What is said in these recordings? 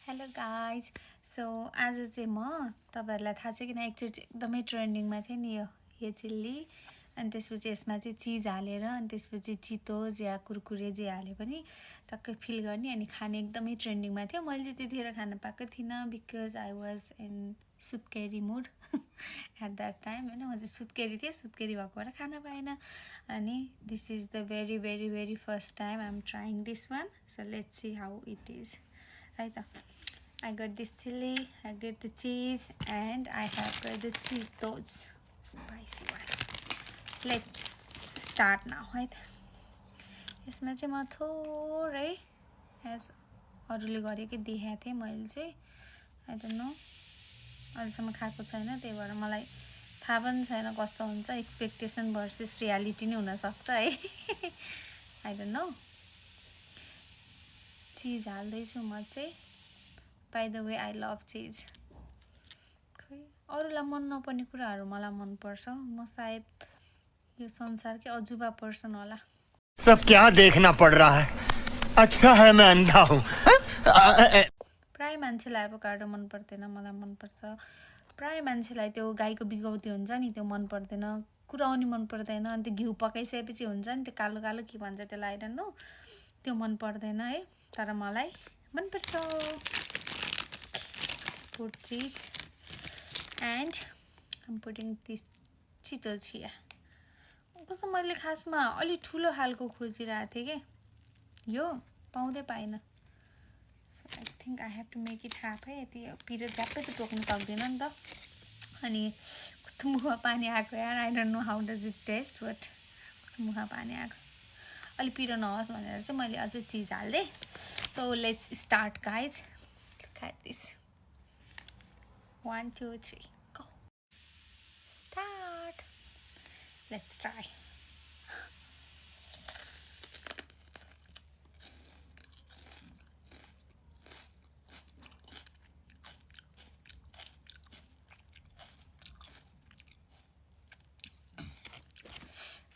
Hello guys so आज चाहिँ म तपाईहरुलाई थाहा छ किन एकचोटि एकदमै ट्रेन्डिङमा थियो नि यो चिल्ली अनि त्यसपछि यसमा चाहिँ चिज हालेर अनि त्यसपछि चितोज या कुरकुरे जे हाले पनि टक्कै फिल गर्ने अनि खाने एकदमै ट्रेन्डिङमा थियो। मैले चाहिँ त्यतिखेर खान पाएको थिइनँ बिकज आई वाज इन सुत्केरी मुड एट द्याट टाइम होइन। म चाहिँ सुत्केरी थिएँ, सुत्केरी भएको भएर खान पाएन। अनि this is the very very very first time I am trying this one, so let's see how it is है त। I got this chili, I get the cheese, and I have got the Cheetos spicy one. Let's start now, right? यसमा चाहिँ म थोरै as अरूले गरेकै देखाएको थिएँ मैले चाहिँ आई डोन्ट नो, अहिलेसम्म खाएको छैन त्यही भएर मलाई थाहा पनि छैन कस्तो हुन्छ। एक्सपेक्टेसन भर्सेस रियालिटी नै हुनसक्छ है आई डोन्ट नो। चिज हाल्दैछु म चाहिँ। By the way, I love cheese. अरूलाई मन नपर्ने कुराहरू मलाई मन पर्छ। म सायद यो संसारकै अजुबा पर्सन होला। सब क्या देखना पड़ रहा है? अच्छा है मैं अंधा हूँ। प्राय मान्छेलाई एभोकाडो मन पर्दैन, मलाई मन पर्छ। प्राय मान्छेलाई त्यो गाईको बिगौती हुन्छ नि त्यो मन पर्दैन, कुराउनी मन पर्दैन। अनि त्यो घिउ पकाइसकेपछि हुन्छ नि त्यो कालो कालो के भन्छ त्यसलाई आई डोन्ट नो, त्यो मन पर्दैन है। तर मलाई मन पर्छ। Put cheese and I'm putting this Cheetos here. कस्तो मैले खासमा अलि ठुलो खालको खोजिरहेको थिएँ के, यो पाउँदै पाइनँ। So I think I have to make it half है। यति पिरो झ्याप्पै त टोक्न सक्दैन नि त। अनि कस्तो मुखमा पानी आएको यार, I don't know how does it taste but कस्तो मुखमा पानी आएको। अलि पिरो नहोस् भनेर चाहिँ मैले अझै चिज हाल्दै। So let's start guys, look at this. 1 2 3 go. Start. Let's try.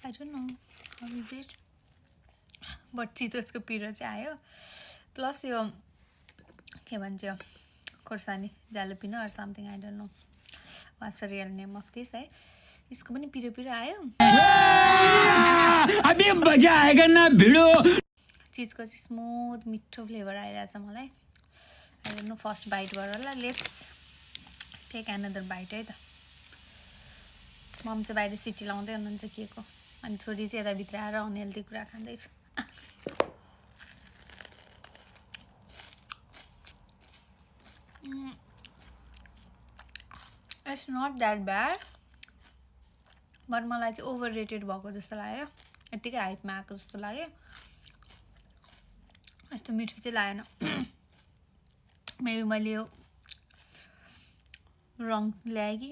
I don't know how is it, but Cheetos को पिरो चाहिँ आयो प्लस यो के भन्छ यो खोर्सानी जालपिनो or something, I don't know what's the real name of this है। इसको पनि पिरो पिरो आयो। अभी मजा आएगा ना भिडो। चीजको चाहिँ स्मुथ मिठो फ्लेभर आइरहेछ मलाई। आई डोन्ट नो फर्स्ट बाइटबाट होला। लेट्स टेक अनदर बाइट है त। मम चाहिँ बाहिर सिटी लाउँदै हुनुहुन्छ के को, अनि छोरी चाहिँ यता भित्र आएर अनहेल्दी कुरा खाँदैछ। It's not that bad but मलाई चाहिँ ओभर रेटेड भएको जस्तो लाग्यो, यत्तिकै हाइपमा आएको जस्तो लाग्यो। यस्तो मिठो चाहिँ लागेन। मेबी मैले यो रङ ल्याएँ कि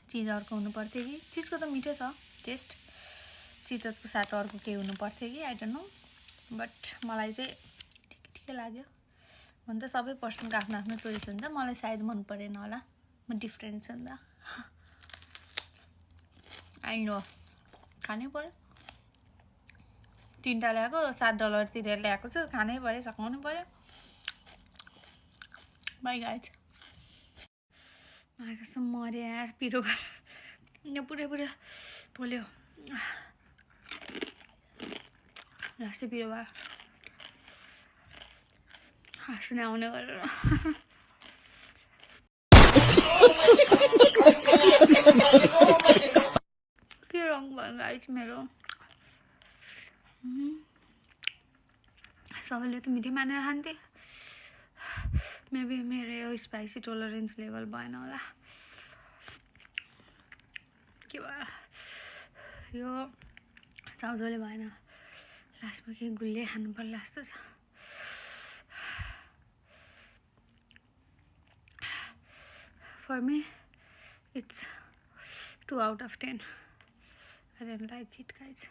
चिज अर्को हुनु पर्थ्यो कि। चिजको त मिठो छ टेस्ट, चिजको साथ अर्को केही हुनु पर्थ्यो कि आई डोन्ट नो, बट मलाई चाहिँ ठिकै ठिकै लाग्यो। हुन त सबै पर्सनको आफ्नो आफ्नो चोइस हुन्छ, मलाई सायद मन परेन होला, म डिफ्रेन्ट छु नि त। आई नो खानै पर्यो, 3टा ल्याएको $7 तिरेर ल्याएको छु, खानै पर्यो, सघाउनु पर्यो। By guys. कसम मर्यो यार पिरो गरेर, यो पुरै पुरै पोल्यो, लास्टै पिरो भयो, हाँसो नै आउने गरेर। के रङ भयो गाइज मेरो। सबैले त मिठै मानेर खान्थे, मेबी मेरो यो स्पाइसी टोलरेन्स लेभल भएन होला, के भयो यो चाउचाउले भएन। लास्टमा के गुलियो खानु पर्ला जस्तो छ। For me, it's 2 out of 10. I didn't like it, guys.